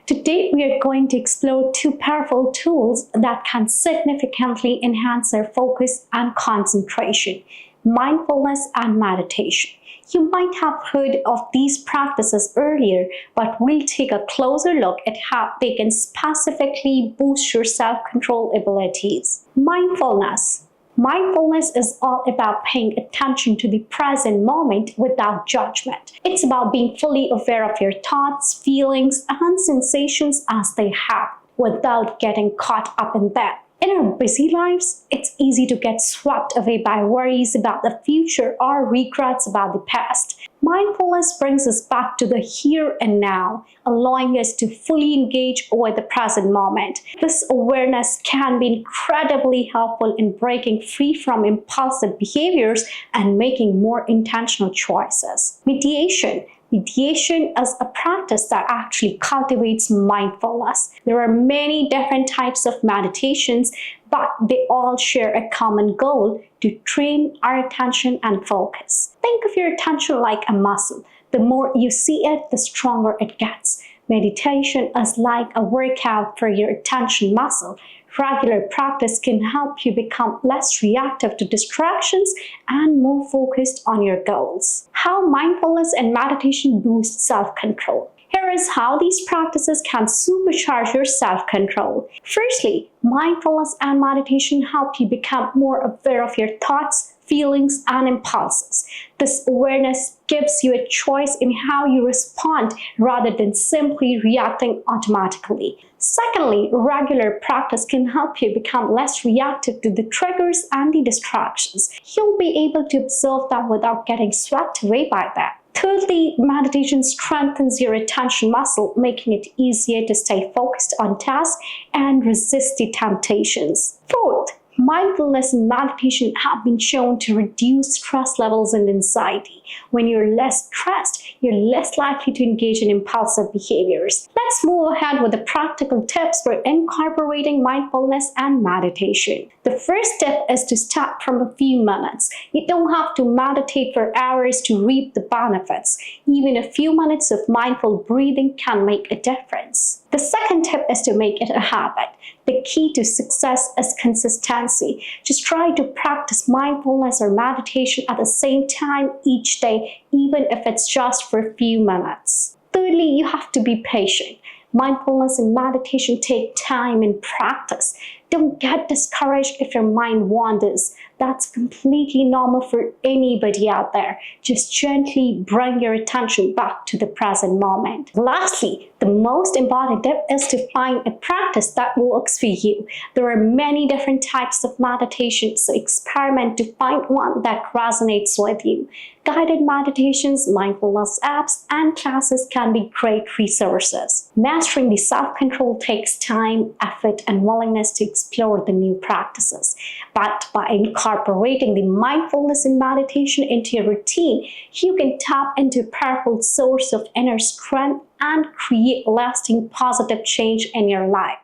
Today, we are going to explore two powerful tools that can significantly enhance our focus and concentration: mindfulness and meditation. You might have heard of these practices earlier, but we'll take a closer look at how they can specifically boost your self-control abilities. Mindfulness. Mindfulness is all about paying attention to the present moment without judgment. It's about being fully aware of your thoughts, feelings, and sensations as they happen, without getting caught up in them. In our busy lives, it's easy to get swept away by worries about the future or regrets about the past. Mindfulness brings us back to the here and now, allowing us to fully engage with the present moment. This awareness can be incredibly helpful in breaking free from impulsive behaviors and making more intentional choices. Meditation. Meditation is a practice that actually cultivates mindfulness. There are many different types of meditations, but they all share a common goal: to train our attention and focus. Think of your attention like a muscle. The more you see it, the stronger it gets. Meditation is like a workout for your attention muscle. Regular practice can help you become less reactive to distractions and more focused on your goals. How mindfulness and meditation boost self-control. Here is how these practices can supercharge your self-control. Firstly, mindfulness and meditation help you become more aware of your thoughts, feelings, and impulses. This awareness gives you a choice in how you respond rather than simply reacting automatically. Secondly, regular practice can help you become less reactive to the triggers and the distractions. You'll be able to observe them without getting swept away by them. Thirdly, meditation strengthens your attention muscle, making it easier to stay focused on tasks and resist the temptations. Fourth, mindfulness and meditation have been shown to reduce stress levels and anxiety. When you're less stressed, you're less likely to engage in impulsive behaviors. Let's move ahead with the practical tips for incorporating mindfulness and meditation. The first tip is to start from a few minutes. You don't have to meditate for hours to reap the benefits. Even a few minutes of mindful breathing can make a difference. The second tip is to make it a habit. The key to success is consistency. Just try to practice mindfulness or meditation at the same time each day, even if it's just for a few minutes. Thirdly, you have to be patient. Mindfulness and meditation take time and practice. Don't get discouraged if your mind wanders. That's completely normal for anybody out there. Just gently bring your attention back to the present moment. Lastly, the most important tip is to find a practice that works for you. There are many different types of meditation, so experiment to find one that resonates with you. Guided meditations, mindfulness apps, and classes can be great resources. Mastering the self-control takes time, effort, and willingness to explore the new practices. But by incorporating the mindfulness and meditation into your routine, you can tap into a powerful source of inner strength and create lasting positive change in your life.